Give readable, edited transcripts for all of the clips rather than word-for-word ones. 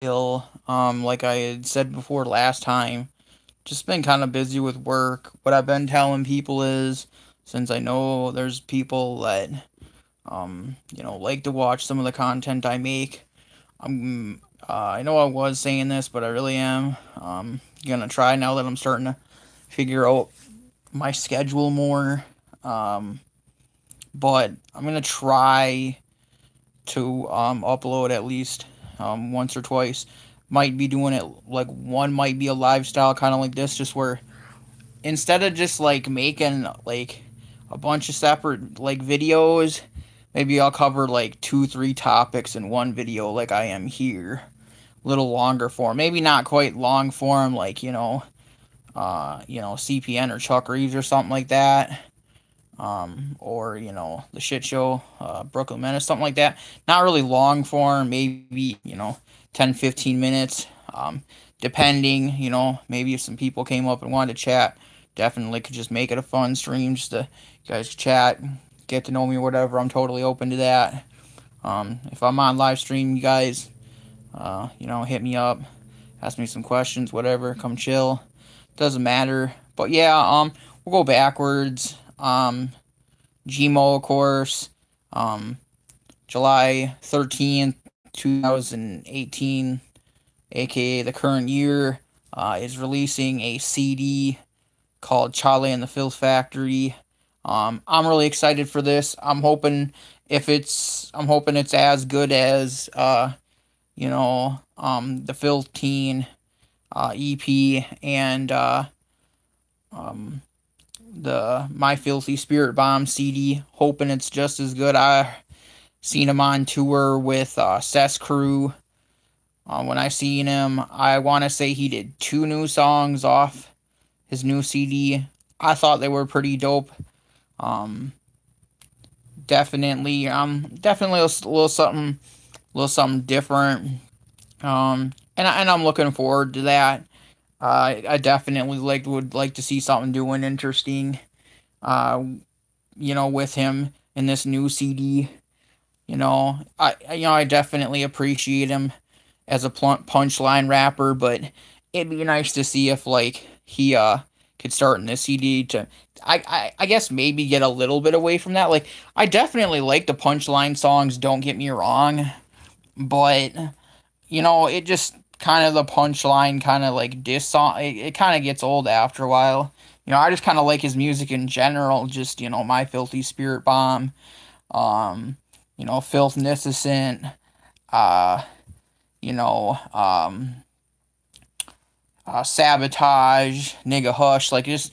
Like I had said before last time, just been kind of busy with work. What I've been telling people is, since I know there's people that, like to watch some of the content I make, I know I was saying this, but I really am, gonna try now that I'm starting to figure out my schedule more. Um, but I'm gonna try to upload at least once or twice. Might be doing it like one might be a lifestyle kind of like this, just where instead of just like making like a bunch of separate like videos, maybe I'll cover like two, three topics in one video like I am here. A little longer form. Maybe not quite long form like, CPN or Chuck Reeves or something like that, or the shit show, Brooklyn Menace, something like that. Not really long form, maybe 10, 15 minutes, depending. Maybe if some people came up and wanted to chat, definitely could just make it a fun stream, just to you guys chat, get to know me or whatever. I'm totally open to that. If I'm on live stream, you guys, hit me up, ask me some questions, whatever, come chill, doesn't matter. But yeah, we'll go backwards. Gmo, of course, um, July 13th, 2018, aka the current year, is releasing a CD called Charlie and the Filth Factory. I'm really excited for this. I'm hoping it's as good as, the Filth Teen, EP, and, um, the My Filthy Spirit Bomb CD. Hoping it's just as good. I seen him on tour with Cess Crew. When I seen him, I want to say he did two new songs off his new CD. I thought they were pretty dope. Um, definitely little something different. And I'm looking forward to that. I definitely would like to see something doing interesting. Uh, with him in this new CD. I definitely appreciate him as a punchline rapper, but it'd be nice to see if like he could start in this CD to I guess maybe get a little bit away from that. Like I definitely like the punchline songs, don't get me wrong, but it just kind of the punchline kind of like diss song it kind of gets old after a while. I just kind of like his music in general, just My Filthy Spirit Bomb, Filth Nicicent, uh, you know, um, Sabotage, Nigga Hush, like his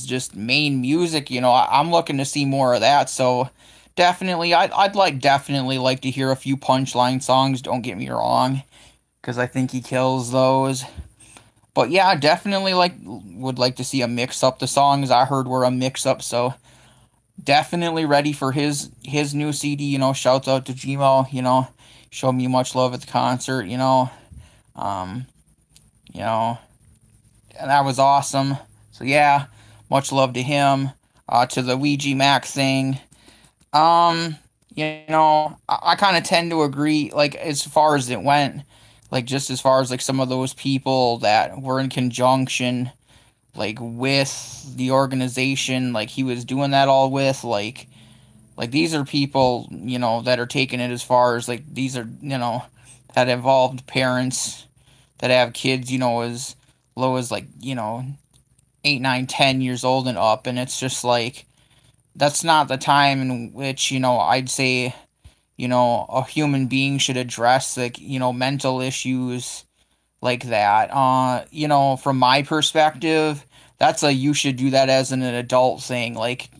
just main music. I'm looking to see more of that. So definitely, I'd definitely like to hear a few punchline songs. Don't get me wrong, because I think he kills those. But yeah, I definitely would like to see a mix up. The songs I heard were a mix up, so definitely ready for his new CD. Shouts out to Gmo. Showed me much love at the concert. Um, you know, and that was awesome. So yeah, much love to him. To the Ouija Mac thing. I kind of tend to agree. Like as far as it went, like just as far as like some of those people that were in conjunction like with the organization like he was doing that all with like these are people that are taking it as far as like these are that involved parents that have kids as low as like 8, 9, 10 years old and up, and it's just like that's not the time in which I'd say a human being should address like mental issues like that. From my perspective, that's a you should do that as an adult thing. Like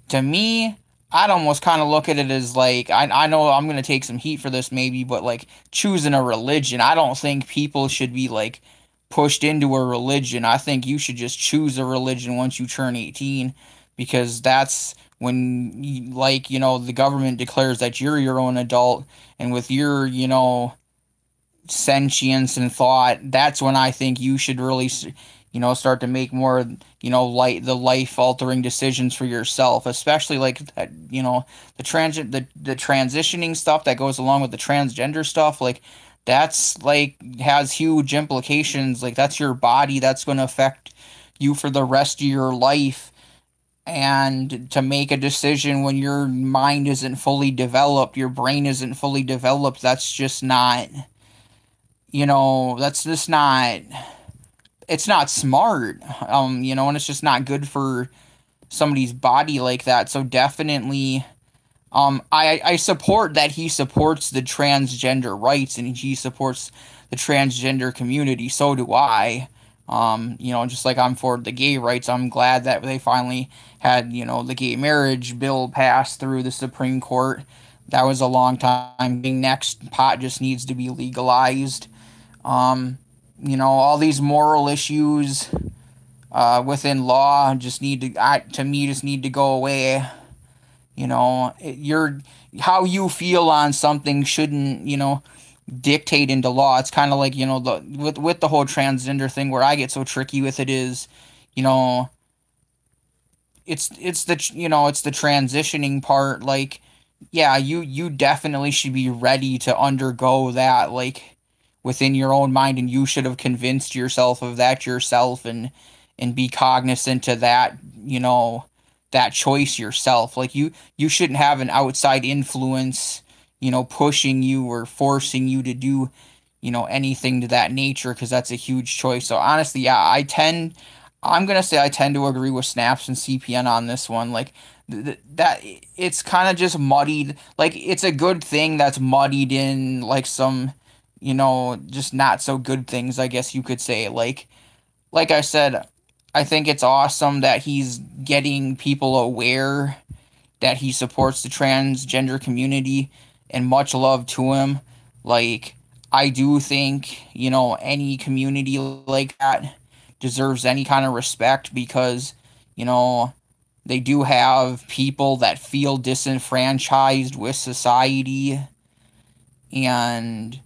to me, I'd almost kind of look at it as like I know I'm gonna take some heat for this maybe, but like choosing a religion, I don't think people should be like pushed into a religion. I think you should just choose a religion once you turn 18, because that's when the government declares that you're your own adult, and with your sentience and thought, that's when I think you should really start to make more, the life altering decisions for yourself, especially like that, the transitioning stuff that goes along with the transgender stuff, like that's like has huge implications. Like that's your body, that's going to affect you for the rest of your life. And to make a decision when your mind isn't fully developed, your brain isn't fully developed, that's just not, that's just not, it's not smart. And it's just not good for somebody's body like that. So definitely, I support that he supports the transgender rights and he supports the transgender community. So do I. Just like I'm for the gay rights, I'm glad that they finally had, the gay marriage bill passed through the Supreme Court. That was a long time. Next, pot just needs to be legalized. All these moral issues within law just need to go away. How you feel on something shouldn't, dictate into law. It's kind of like, with the whole transgender thing, where I get so tricky with it is, it's the transitioning part. Like, yeah, you definitely should be ready to undergo that, like, within your own mind, and you should have convinced yourself of that yourself, and be cognizant to that, that choice yourself. Like, you shouldn't have an outside influence, pushing you or forcing you to do, anything to that nature, because that's a huge choice. So honestly, yeah, I'm gonna say I tend to agree with Snaps and CPN on this one. Like, that it's kind of just muddied. Like, it's a good thing that's muddied in, like, some, just not so good things, I guess you could say. Like I said, I think it's awesome that he's getting people aware that he supports the transgender community, and much love to him. Like, I do think, any community like that deserves any kind of respect, because, they do have people that feel disenfranchised with society. And,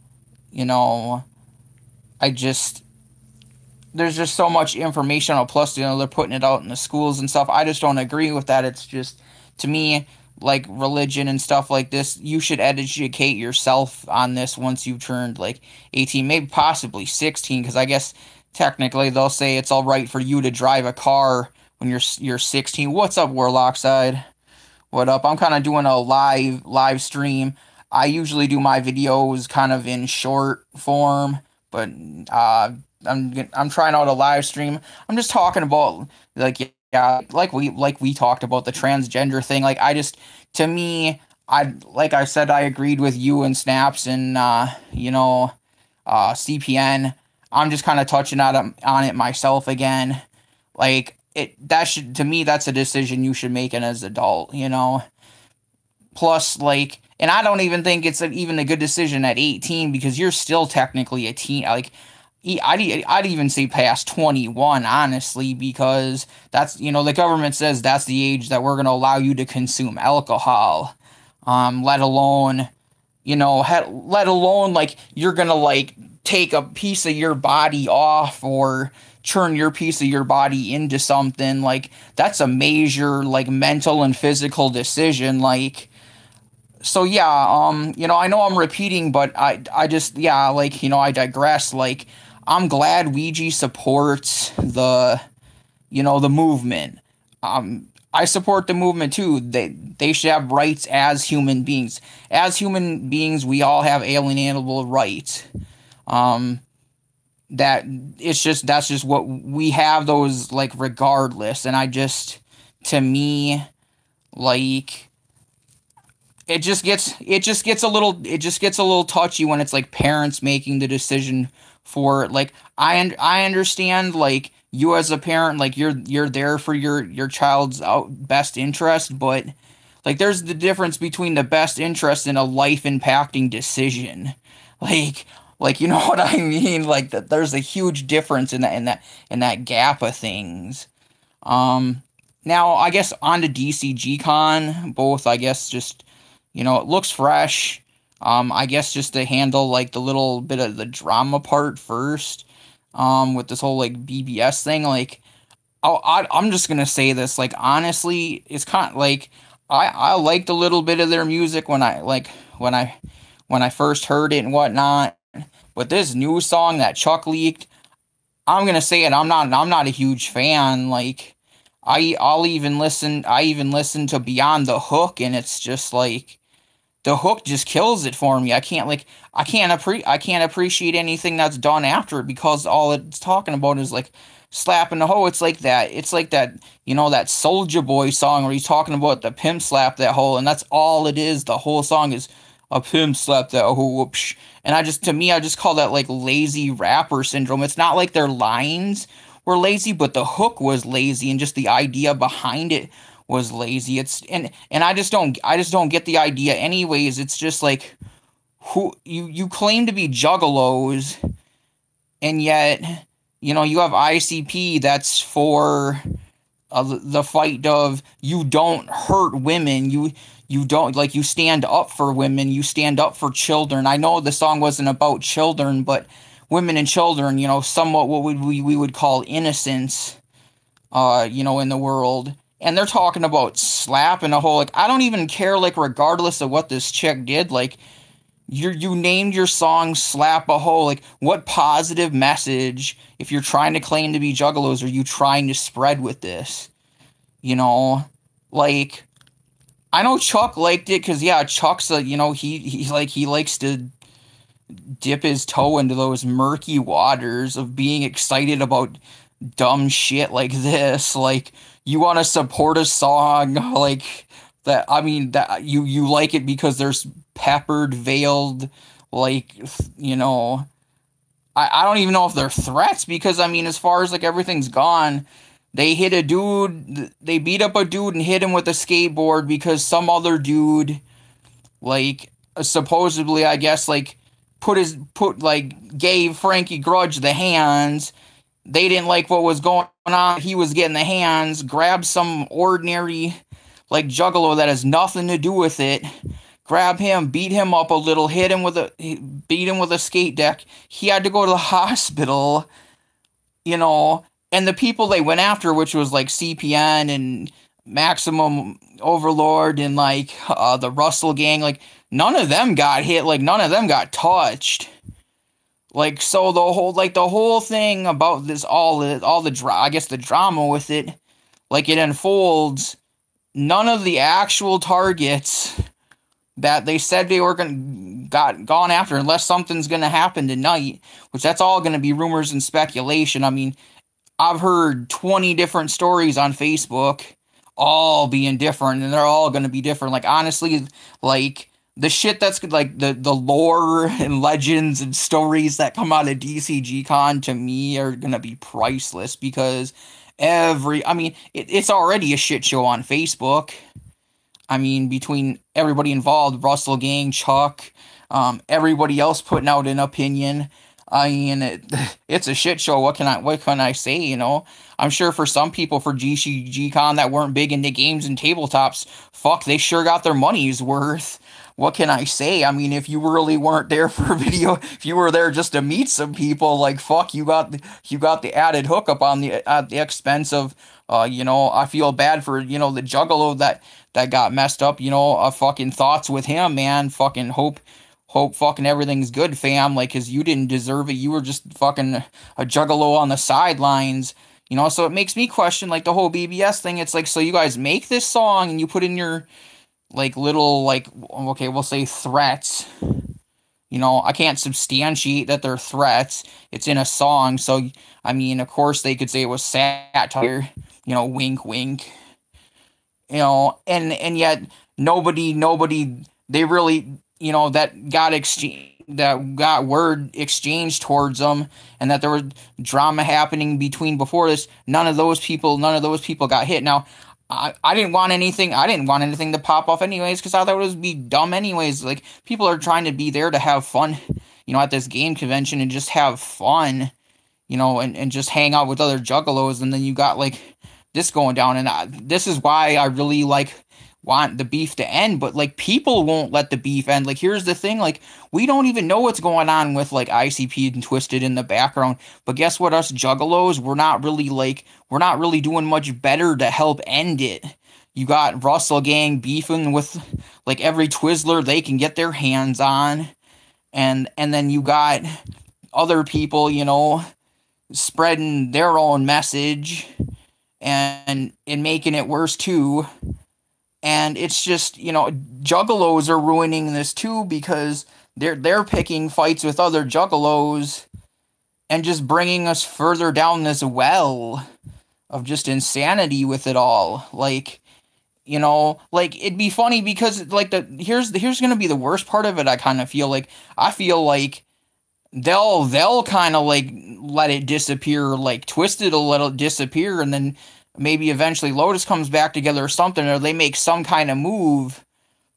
there's just so much information. Plus, they're putting it out in the schools and stuff. I just don't agree with that. It's just, to me, like religion and stuff like this, you should educate yourself on this once you've turned like 18, maybe possibly 16, because I guess technically they'll say it's all right for you to drive a car when you're 16. What's up, Warlock Side? What up? I'm kind of doing a live stream. I usually do my videos kind of in short form, but I'm trying out a live stream. I'm just talking about, like, yeah, like we talked about the transgender thing. Like, to me, like I said, I agreed with you and Snaps and CPN. I'm just kind of touching on it myself again. Like, to me, that's a decision you should make as an adult, Plus, like, and I don't even think it's even a good decision at 18, because you're still technically a teen. Like, I'd even say past 21, honestly, because that's, the government says that's the age that we're going to allow you to consume alcohol. Let alone, like, you're going to, like, take a piece of your body off or turn your piece of your body into something. Like, that's a major, like, mental and physical decision. Like, so yeah, I know I'm repeating, but I just, yeah, like, I digress. Like, I'm glad Ouija supports the movement. I support the movement too. They should have rights as human beings. As human beings, we all have alienable rights. That's just what we have, those, like, regardless. And to me, like, it just gets a little touchy when it's like parents making the decision for, like, I understand, like, you as a parent, like, you're there for your child's best interest, but, like, there's the difference between the best interest and a life impacting decision. Like, you know what I mean? Like, that there's a huge difference in that gap of things. Now, I guess on to DCG Con, both, I guess, just, it looks fresh. I guess just to handle, like, the little bit of the drama part first. with this whole like BBS thing. Like, I'm just gonna say this. Like, honestly, it's kind of like I liked a little bit of their music when I first heard it and whatnot. But this new song that Chuck leaked, I'm gonna say it. I'm not a huge fan. Like, I even listen to Beyond the Hook, and it's just like the hook just kills it for me. I can't appreciate anything that's done after it because all it's talking about is like slapping the hoe. It's like that, that Soulja Boy song where he's talking about the pimp slap that hoe, and that's all it is. The whole song is a pimp slap that hoe. Whoopsh. And to me, I just call that like lazy rapper syndrome. It's not like their lines were lazy, but the hook was lazy, and just the idea behind it was lazy. And I just don't get the idea anyways. It's just like, who you claim to be juggalos, and yet you have ICP that's for the fight of you don't hurt women, you don't, like, you stand up for women, you stand up for children. I know the song wasn't about children, but women and children, somewhat what we would call innocence, in the world. And they're talking about slapping a whole, like, I don't even care, like, regardless of what this chick did, like, you named your song Slap a Hoe. Like, what positive message, if you're trying to claim to be juggalos, are you trying to spread with this? Like, I know Chuck liked it, because, yeah, Chuck's he likes to dip his toe into those murky waters of being excited about dumb shit like this. Like, you want to support a song like that. I mean, that you like it because there's peppered, veiled, like, I don't even know if they're threats, because, I mean, as far as, like, everything's gone, they beat up a dude and hit him with a skateboard because some other dude, like, supposedly, I guess, like, gave Frankie Grudge the hands. They didn't like what was going on. He was getting the hands, grabbed some ordinary, like, juggalo that has nothing to do with it, grab him, beat him up a little, beat him with a skate deck. He had to go to the hospital, and the people they went after, which was, like, CPN and Maximum Overlord and, like, the Russell Gang, like, none of them got hit, like, none of them got touched. Like, so the whole thing about this, I guess the drama with it, like, it unfolds, none of the actual targets that they said they were gone after, unless something's gonna happen tonight, which that's all gonna be rumors and speculation. I mean, I've heard 20 different stories on Facebook, all being different, and they're all gonna be different. Like, honestly, like, the shit that's, like, the lore and legends and stories that come out of DCG Con, to me, are gonna be priceless, because it's already a shit show on Facebook. I mean, between everybody involved, Russell Gang, Chuck, everybody else putting out an opinion. I mean, it's a shit show. What can I say, I'm sure for some people, for DCG Con that weren't big into games and tabletops, fuck, they sure got their money's worth. What can I say? I mean, if you really weren't there for a video, if you were there just to meet some people, like, fuck, you got the added hookup at the expense of, I feel bad for, the juggalo that got messed up, fucking thoughts with him, man. Fucking hope fucking everything's good, fam. Like, 'cause you didn't deserve it. You were just fucking a juggalo on the sidelines, so it makes me question, like, the whole BBS thing. It's like, so you guys make this song and you put in your, like, little, like, okay, we'll say threats. I can't substantiate that they're threats. It's in a song, so, I mean, of course they could say it was satire, wink, wink. And yet nobody, they really, that got word exchanged towards them, and that there was drama happening before this. None of those people got hit. Now, I didn't want anything to pop off anyways, because I thought it would be dumb anyways. Like, people are trying to be there to have fun, at this game convention, and just have fun, and just hang out with other juggalos, and then you got, like, this going down. And this is why I really like want the beef to end, but like people won't let the beef end. Like here's the thing, like we don't even know what's going on with like ICP and Twisted in the background. But guess what, us juggalos, we're not really doing much better to help end it. You got Russell Gang beefing with like every Twizzler they can get their hands on. And then you got other people, you know, spreading their own message and making it worse too. And it's just, you know, juggalos are ruining this too because they're picking fights with other juggalos and just bringing us further down this well of just insanity with it all. Like, you know, like it'd be funny because like here's gonna be the worst part of it. I feel like they'll kind of like let it disappear, like Twisted will let it disappear, and then maybe eventually Lotus comes back together or something, or they make some kind of move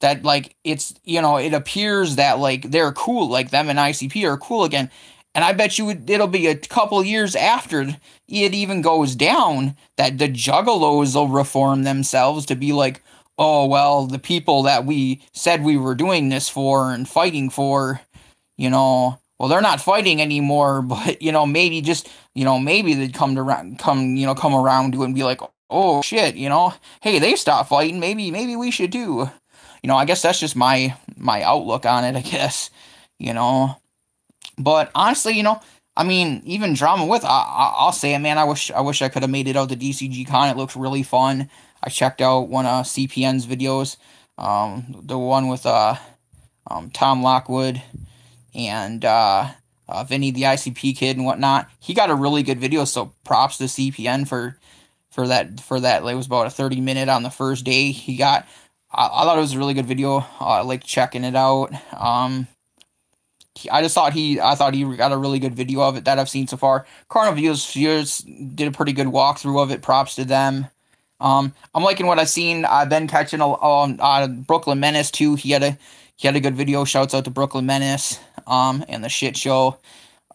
that like it's, you know, it appears that like they're cool, like them and ICP are cool again. And I bet you it'll be a couple years after it even goes down that the juggalos will reform themselves to be like, oh, well, the people that we said we were doing this for and fighting for, you know, well, they're not fighting anymore, but, you know, maybe they'd come around to it and be like, oh, shit, you know, hey, they stopped fighting, maybe we should too. You know, I guess that's just my outlook on it, I guess, you know. But honestly, you know, I mean, even drama with, I'll say it, man. I wish I could have made it out to DCG Con. It looks really fun. I checked out one of CPN's videos, the one with Tom Lockwood and Vinny the ICP kid and whatnot. He got a really good video, so props to CPN for that. It was about a 30-minute on the first day. I thought it was a really good video. I like checking it out. I thought he got a really good video of it that I've seen so far. Carnival Viewers did a pretty good walkthrough of it. Props to them. I'm liking what I've seen. I've been catching Brooklyn Menace too. He had a good video. Shouts out to Brooklyn Menace and the shit show.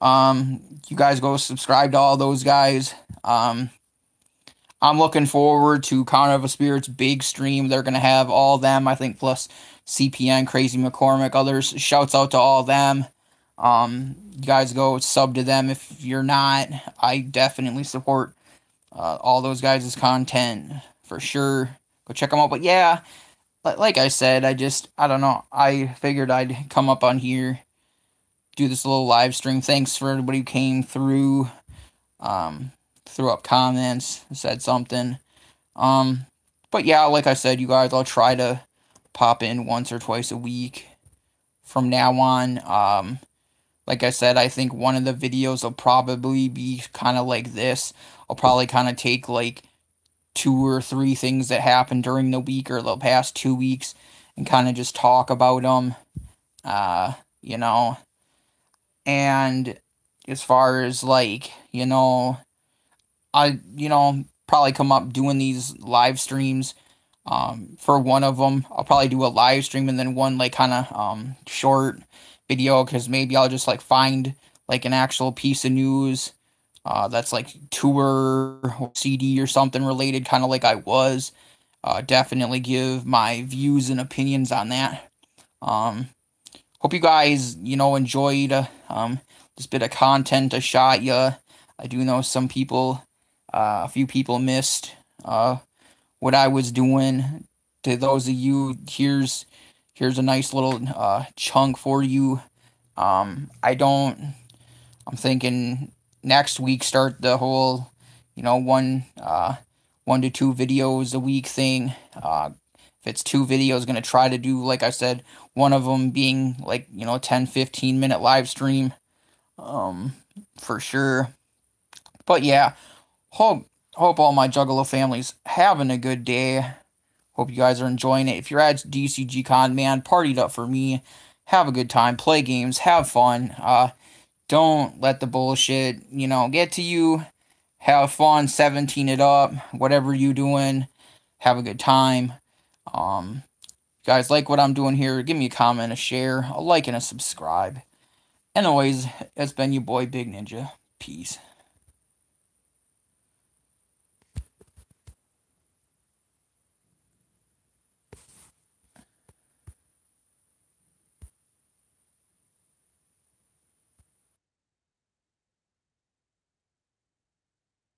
You guys go subscribe to all those guys. I'm looking forward to Carnival Spirits' big stream. They're gonna have all them, I think, plus CPN, Crazy McCormick, others. Shouts out to all them. You guys go sub to them if you're not. I definitely support all those guys' content for sure. Go check them out. But yeah, like I said, I don't know. I figured I'd come up on here, do this little live stream. Thanks for everybody who came through, threw up comments, said something. But yeah, like I said, you guys, I'll try to pop in once or twice a week from now on. Like I said, I think one of the videos will probably be kind of like this. I'll probably kind of take like 2 or 3 things that happened during the week or the past 2 weeks and kind of just talk about them, you know. And as far as like, you know, probably come up doing these live streams. For one of them, I'll probably do a live stream and then one like kind of short video, because maybe I'll just like find like an actual piece of news that's like tour or CD or something related, kind of like I was. Definitely give my views and opinions on that. Hope you guys, you know, enjoyed this bit of content I shot ya. I do know some people, a few people missed what I was doing. To those of you, here's a nice little chunk for you. I'm thinking next week start the whole, you know, 1 to 2 videos a week thing. If it's 2 videos, gonna try to do, like I said, one of them being like, you know, 10-15 minute live stream, for sure. But yeah, hope all my Juggalo families having a good day. Hope you guys are enjoying it. If you're at DCG Con, man, partied up for me. Have a good time. Play games. Have fun. Don't let the bullshit, you know, get to you. Have fun. 17 it up. Whatever you doing, have a good time. Guys, like what I'm doing here, give me a comment, a share, a like, and a subscribe. And always, it's been your boy, Big Ninja. Peace.